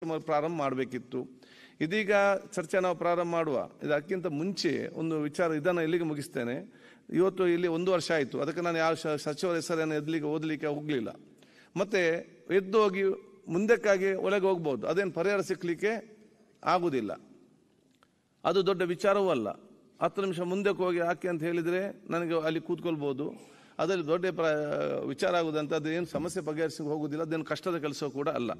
ಪ್ರಾರಂಭ ಮಾಡಬೇಕಿತ್ತು. ಇದೀಗ ಚರ್ಚೆ ನಾವು ಪ್ರಾರಂಭ ಮಾಡುವ. ಇದಕ್ಕಿಂತ ಮುಂಚೆ ಒಂದು ವಿಚಾರ, ಇದನ್ನು ಇಲ್ಲಿಗೆ ಮುಗಿಸ್ತೇನೆ. ಇವತ್ತು ಇಲ್ಲಿ 1 ವರ್ಷ ಆಯಿತು, ಅದಕ್ಕೆ ನಾನು ಯಾವ ಸಚಿವರ ಹೆಸರನ್ನು ಓದಲಿಕ್ಕೆ ಹೋಗಲಿಲ್ಲ. ಮತ್ತೆ ಎದ್ದು ಹೋಗಿ ಮುಂದಕ್ಕಾಗಿ ಒಳಗೆ ಹೋಗ್ಬೋದು, ಅದೇನು ಪರಿಹಾರ ಸಿಕ್ಕಲಿಕ್ಕೆ ಆಗುವುದಿಲ್ಲ. ಅದು ದೊಡ್ಡ ವಿಚಾರವೂ ಅಲ್ಲ. 10 ನಿಮಿಷ ಮುಂದಕ್ಕೆ ಹೋಗಿ ಯಾಕೆ ಅಂತ ಹೇಳಿದರೆ ನನಗೆ ಅಲ್ಲಿ ಕೂತ್ಕೊಳ್ಬೋದು. ಅದರಲ್ಲಿ ದೊಡ್ಡ ವಿಚಾರ ಆಗುವುದಂತ ಅದೇನು ಸಮಸ್ಯೆ ಬಗೆಹರಿಸಿ ಹೋಗುವುದಿಲ್ಲ, ಅದೇನು ಕಷ್ಟದ ಕೆಲಸ ಕೂಡ ಅಲ್ಲ.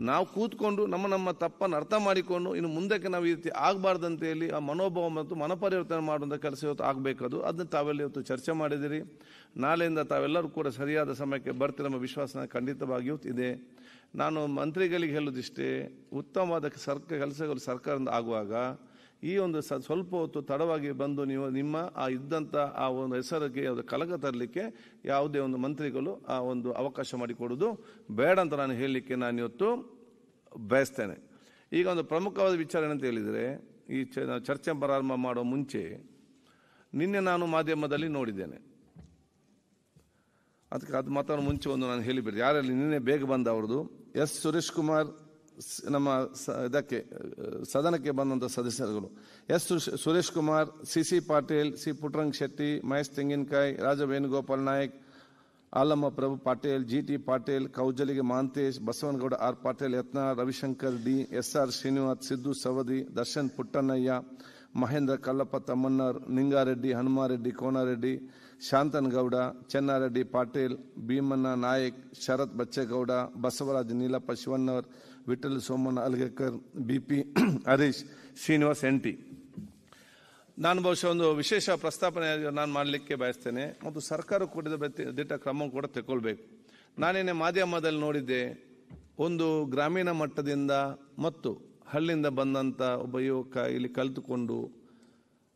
ನಾವು ಕೂತ್ಕೊಂಡು ನಮ್ಮ ತಪ್ಪನ್ನು ಅರ್ಥ ಮಾಡಿಕೊಂಡು ಇನ್ನು ಮುಂದಕ್ಕೆ ನಾವು ಈ ರೀತಿ ಆಗಬಾರ್ದಂತ ಹೇಳಿ ಆ ಮನೋಭಾವ ಮತ್ತು ಮನಪರಿವರ್ತನೆ ಮಾಡುವಂಥ ಕೆಲಸ ಇವತ್ತು ಆಗಬೇಕದು. ಅದನ್ನು ತಾವೆಲ್ಲ ಇವತ್ತು ಚರ್ಚೆ ಮಾಡಿದಿರಿ. ನಾಳೆಯಿಂದ ತಾವೆಲ್ಲರೂ ಕೂಡ ಸರಿಯಾದ ಸಮಯಕ್ಕೆ ಬರ್ತೀರ ಎಂಬ ವಿಶ್ವಾಸ ಖಂಡಿತವಾಗಿಯೂ ಇದೆ. ನಾನು ಮಂತ್ರಿಗಳಿಗೆ ಹೇಳೋದಿಷ್ಟೇ, ಉತ್ತಮವಾದ ಕೆಲಸಗಳು ಸರ್ಕಾರದಿಂದ ಆಗುವಾಗ ಈ ಒಂದು ಸ್ವಲ್ಪ ಹೊತ್ತು ತಡವಾಗಿ ಬಂದು ನೀವು ನಿಮ್ಮ ಇದ್ದಂಥ ಆ ಒಂದು ಹೆಸರಿಗೆ ಕಲಕ ತರಲಿಕ್ಕೆ ಯಾವುದೇ ಒಂದು ಮಂತ್ರಿಗಳು ಆ ಒಂದು ಅವಕಾಶ ಮಾಡಿಕೊಡೋದು ಬೇಡ ಅಂತ ನಾನು ಹೇಳಲಿಕ್ಕೆ ನಾನು ಇವತ್ತು ಬಯಸ್ತೇನೆ. ಈಗ ಒಂದು ಪ್ರಮುಖವಾದ ವಿಚಾರ ಏನಂತ ಹೇಳಿದರೆ, ಈ ಚರ್ಚೆ ಪ್ರಾರಂಭ ಮಾಡೋ ಮುಂಚೆ ನಿನ್ನೆ ನಾನು ಮಾಧ್ಯಮದಲ್ಲಿ ನೋಡಿದ್ದೇನೆ. ಅದಕ್ಕೆ ಅದು ಮಾತಾಡೋ ಮುಂಚೆ ಒಂದು ನಾನು ಹೇಳಿಬಿಡಿ, ಯಾರಲ್ಲಿ ನಿನ್ನೆ ಬೇಗ ಬಂದ ಅವ್ರದ್ದು ಎಸ್ ಸುರೇಶ್ ಕುಮಾರ್, ನಮ್ಮ ಇದಕ್ಕೆ ಸದನಕ್ಕೆ ಬಂದಂಥ ಸದಸ್ಯರುಗಳು S Suresh Kumar, C Patil, C Puttaranga Shetty, Mahesh Tenginakai, Raja Venugopal Nayak, Alamma Prabhu Patil, T Patil, Kaujalagi Mahantesh, Basanagouda R Patil Yatnal, Ravishankar D, SR Srinivas, Siddu Savadi, Darshan Puttannaiah, Mahendra Kallappa Tammannavar, Ningareddy, Hanumareddy Konareddy, Shanthanagouda, Channareddy Patil, Bheemanna Nayak, Sharath Bachegowda, Basavaraj Neelappa Shivannavar, Vithal Somanna Halgekar, BP Harish, Srinivas NT. ನಾನು ಬಹುಶಃ ಒಂದು ವಿಶೇಷ ಪ್ರಸ್ತಾಪನೆ ನಾನು ಮಾಡಲಿಕ್ಕೆ ಬಯಸ್ತೇನೆ ಮತ್ತು ಸರ್ಕಾರ ಕೂಡ ದಿಟ್ಟ ಕ್ರಮ ಕೂಡ ತಗೊಳ್ಬೇಕು. ನಾನೇನೆ ಮಾಧ್ಯಮದಲ್ಲಿ ನೋಡಿದ್ದೆ, ಒಂದು ಗ್ರಾಮೀಣ ಮಟ್ಟದಿಂದ ಮತ್ತು ಹಳ್ಳಿಯಿಂದ ಬಂದಂಥ ಒಬ್ಬ ಯುವಕ ಇಲ್ಲಿ ಕಲಿತುಕೊಂಡು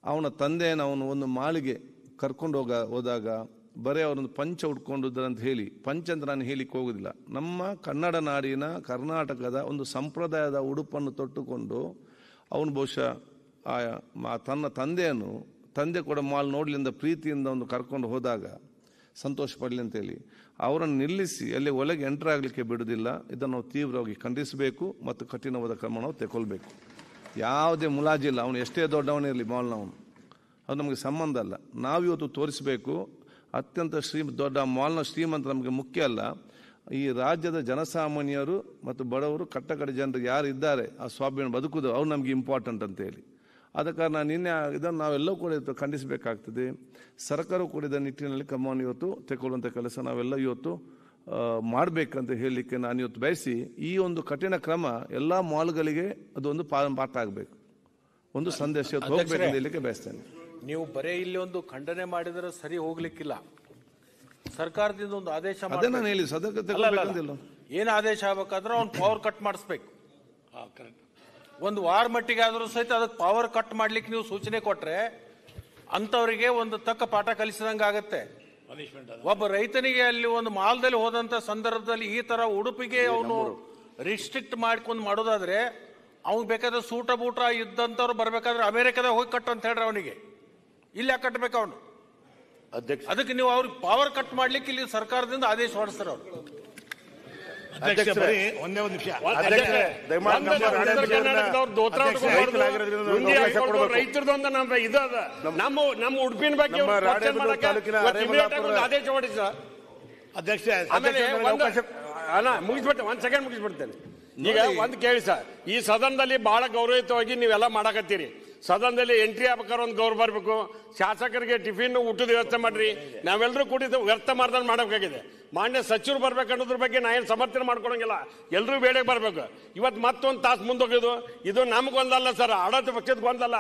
ಅವನ ತಂದೆಯನ್ನು ಅವನು ಒಂದು ಮಾಳಿಗೆ ಕರ್ಕೊಂಡು ಹೋದಾಗ ಬರೀ ಅವರೊಂದು ಪಂಚ ಉಟ್ಕೊಂಡಿದ್ರಂತ ಹೇಳಿ, ಪಂಚ ಅಂತ ನಾನು ಹೇಳಿಕ್ಕೆ ಹೋಗೋದಿಲ್ಲ, ನಮ್ಮ ಕನ್ನಡ ನಾಡಿನ ಕರ್ನಾಟಕದ ಒಂದು ಸಂಪ್ರದಾಯದ ಉಡುಪನ್ನು ತೊಟ್ಟುಕೊಂಡು ಅವನು ಬಹುಶಃ ತನ್ನ ತಂದೆ ಕೂಡ ನೋಡ್ಲಿಂದ ಪ್ರೀತಿಯಿಂದ ಒಂದು ಕರ್ಕೊಂಡು ಹೋದಾಗ ಸಂತೋಷ ಪಡಲಿ ಅಂತೇಳಿ ಅವರನ್ನು ನಿಲ್ಲಿಸಿ ಅಲ್ಲಿ ಒಳಗೆ ಎಂಟರ್ ಆಗಲಿಕ್ಕೆ ಬಿಡುವುದಿಲ್ಲ. ಇದನ್ನು ನಾವು ತೀವ್ರವಾಗಿ ಖಂಡಿಸಬೇಕು ಮತ್ತು ಕಠಿಣವಾದ ಕ್ರಮ ನಾವು ತಗೊಳ್ಬೇಕು. ಯಾವುದೇ ಮುಲಾಜಿಲ್ಲ, ಅವನು ಎಷ್ಟೇ ದೊಡ್ಡವನಿರಲಿ ಮಾಲ್ನವನು, ಅದು ನಮಗೆ ಸಂಬಂಧ ಅಲ್ಲ. ನಾವಿವತ್ತು ತೋರಿಸಬೇಕು, ಅತ್ಯಂತ ದೊಡ್ಡ ಮಾಲ್ನ ಶ್ರೀಮಂತ ನಮಗೆ ಮುಖ್ಯ ಅಲ್ಲ. ಈ ರಾಜ್ಯದ ಜನಸಾಮಾನ್ಯರು ಮತ್ತು ಬಡವರು ಕಟ್ಟಕಡೆ ಜನರು ಯಾರು ಇದ್ದಾರೆ ಆ ಸ್ವಾಭಿಮಾನ ಬದುಕುದು ಅವ್ರು ನಮಗೆ ಇಂಪಾರ್ಟೆಂಟ್ ಅಂತೇಳಿ. ಆದ ಕಾರಣ ನಿನ್ನೆ ಇದನ್ನು ನಾವೆಲ್ಲವೂ ಕೂಡ ಇವತ್ತು ಖಂಡಿಸಬೇಕಾಗ್ತದೆ. ಸರ್ಕಾರವು ಕೂಡ ಇದರ ನಿಟ್ಟಿನಲ್ಲಿ ಕ್ರಮವನ್ನು ಇವತ್ತು ತಗೊಳ್ಳುವಂಥ ಕೆಲಸ ನಾವೆಲ್ಲ ಇವತ್ತು ಮಾಡಬೇಕಂತ ಹೇಳಲಿಕ್ಕೆ ನಾನು ಇವತ್ತು ಬಯಸಿ, ಈ ಒಂದು ಕಠಿಣ ಕ್ರಮ ಎಲ್ಲ ಮಾಲ್ಗಳಿಗೆ ಅದೊಂದು ಪಾಠ ಆಗಬೇಕು, ಒಂದು ಸಂದೇಶ ಹೋಗ್ಬೇಕಂತ ಹೇಳಲಿಕ್ಕೆ ಬಯಸ್ತೇನೆ. ನೀವು ಬರೇ ಇಲ್ಲಿ ಒಂದು ಖಂಡನೆ ಮಾಡಿದರೆ ಸರಿ ಹೋಗ್ಲಿಕ್ಕಿಲ್ಲ. ಸರ್ಕಾರದಿಂದ ಒಂದು ಆದೇಶ ನಾನು ಹೇಳಿ ಏನು ಆದೇಶ ಆಗ್ಬೇಕಾದ್ರೆ ಅವ್ನು ಪವರ್ ಕಟ್ ಮಾಡಿಸ್ಬೇಕು. ಒಂದು ವಾರ ಮಟ್ಟಿಗೆ ಆದರೂ ಸಹಿತ ಅದಕ್ಕೆ ಪವರ್ ಕಟ್ ಮಾಡ್ಲಿಕ್ಕೆ ನೀವು ಸೂಚನೆ ಕೊಟ್ರೆ ಅಂತವರಿಗೆ ಒಂದು ತಕ್ಕ ಪಾಠ ಕಲಿಸಿದಂಗೆ ಆಗತ್ತೆ. ಒಬ್ಬ ರೈತನಿಗೆ ಅಲ್ಲಿ ಒಂದು ಮಾಲ್ದಲ್ಲಿ ಹೋದಂತ ಸಂದರ್ಭದಲ್ಲಿ ಈ ತರ ಉಡುಪಿಗೆ ಅವನು ರಿಸ್ಟ್ರಿಕ್ಟ್ ಮಾಡ್ಕೊಂಡು ಮಾಡೋದಾದ್ರೆ ಅವ್ನು ಬೇಕಾದ್ರೆ ಸೂಟ ಬೂಟ ಇದ್ದಂತವ್ರು ಬರ್ಬೇಕಾದ್ರೆ ಅಮೆರಿಕದಾಗ ಹೋಗಿ ಕಟ್ ಅಂತ ಹೇಳ್ರಿ, ಅವನಿಗೆ ಇಲ್ಲಿ ಯಾಕೆ ಕಟ್ಟಬೇಕು ಅವನು? ಅದಕ್ಕೆ ನೀವು ಅವ್ರಿಗೆ ಪವರ್ ಕಟ್ ಮಾಡ್ಲಿಕ್ಕೆ ಇಲ್ಲಿ ಸರ್ಕಾರದಿಂದ ಆದೇಶ ಹೊರಡಿಸ್ತಾರೆ ಅವರು. ಒಂದೇ ಒಂದು ನಿಮಿಷ, ರೈತರದೊಂದು ನಮ್ಮ ಉಡುಪಿನ ಬಗ್ಗೆ ಆದೇಶ ಹೊರಡಿ ಸರ್. ಅಧ್ಯಕ್ಷ ಮುಗಿಸ್ಬಿಡ್ತೇನೆ, 1 ಸೆಕೆಂಡ್ ಮುಗಿಸ್ಬಿಡ್ತೇನೆ. ಈಗ ಒಂದು ಕೇಳಿ ಸರ್, ಈ ಸದನದಲ್ಲಿ ಬಹಳ ಗೌರವಯುತವಾಗಿ ನೀವೆಲ್ಲ ಮಾಡಕತ್ತೀರಿ. ಸದನದಲ್ಲಿ ಎಂಟ್ರಿ ಆಗ್ಬೇಕಾದ್ರೆ ಒಂದು ಗೌರವ ಬರಬೇಕು. ಶಾಸಕರಿಗೆ ಟಿಫಿನ್ ಊಟದ ವ್ಯವಸ್ಥೆ ಮಾಡ್ರಿ. ನಾವೆಲ್ಲರೂ ಕೂಡಿದ್ದು ವ್ಯರ್ಥ ಮಾಡ್ದಂಗೆ ಮಾಡಬೇಕಾಗಿದೆ. ಮಾನ್ಯ ಸಚಿವರು ಬರ್ಬೇಕನ್ನೋದ್ರ ಬಗ್ಗೆ ನಾ ಏನು ಸಮರ್ಥನೆ ಮಾಡ್ಕೊಳಂಗಿಲ್ಲ, ಎಲ್ಲರೂ ಬೇಡಕ್ಕೆ ಬರಬೇಕು. ಇವತ್ತು ಮತ್ತೊಂದು ತಾಸು ಮುಂದೋಗಿದ್ದು, ಇದು ನಮ್ಗೊಂದಲ್ಲ ಸರ್, ಆಡಳಿತ ಪಕ್ಷದ ಗೊಂದಲ್ಲ,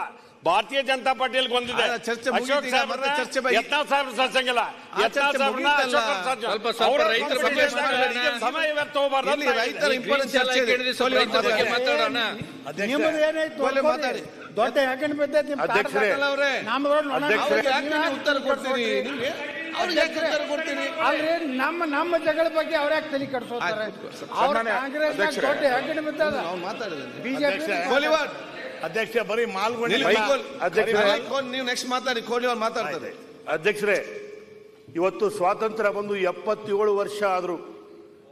ಭಾರತೀಯ ಜನತಾ ಪಾರ್ಟಿಯಲ್ಲಿ ಗೊಂದಿದೆ. ಅಶೋಕ್ ಸರ್ಸಂಗಿಲ್ಲ, ಸಮಯ ವ್ಯರ್ಥ ಹೋಗಬಾರ್ದು. ದೊಡ್ಡ ಯಾಕೆ ಬಿದ್ದೈತಿ ಅಲ್ರಿ, ನಮ್ಮ ಜಗಳ ಬಗ್ಗೆ ಅವ್ರ ಯಾಕೆ ತಲೆ ಕಟ್ಸೋತಾರೆ? ಅವ್ರ ಕಾಂಗ್ರೆಸ್ ದೊಡ್ಡ ಯಾಕೆ ಬಿದ್ದದ ಬಿಜೆಪಿ. ಅಧ್ಯಕ್ಷ ಬರೀ ಮಾಲ್ಗೊಂಡು ನೀವು ನೆಕ್ಸ್ಟ್ ಮಾತಾಡಿ, ಕೋಹ್ಲಿ ಅವ್ರು ಮಾತಾಡ್ತಾರೆ. ಅಧ್ಯಕ್ಷರೇ, ಇವತ್ತು ಸ್ವಾತಂತ್ರ್ಯ ಬಂದು 77 ವರ್ಷ ಆದರೂ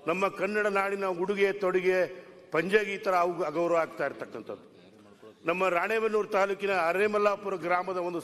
ನಮ್ಮ ಕನ್ನಡ ನಾಡಿನ ಉಡುಗೆ ತೊಡುಗೆ ಪಂಜಾಗಿ ಈ ತರ ಅಗೌರವ ಆಗ್ತಾ ಇರ್ತಕ್ಕಂಥದ್ದು. ನಮ್ಮ ರಾಣೆಬೆನ್ನೂರು ತಾಲೂಕಿನ ಅರೇಮಲ್ಲಾಪುರ ಗ್ರಾಮದ ಒಂದು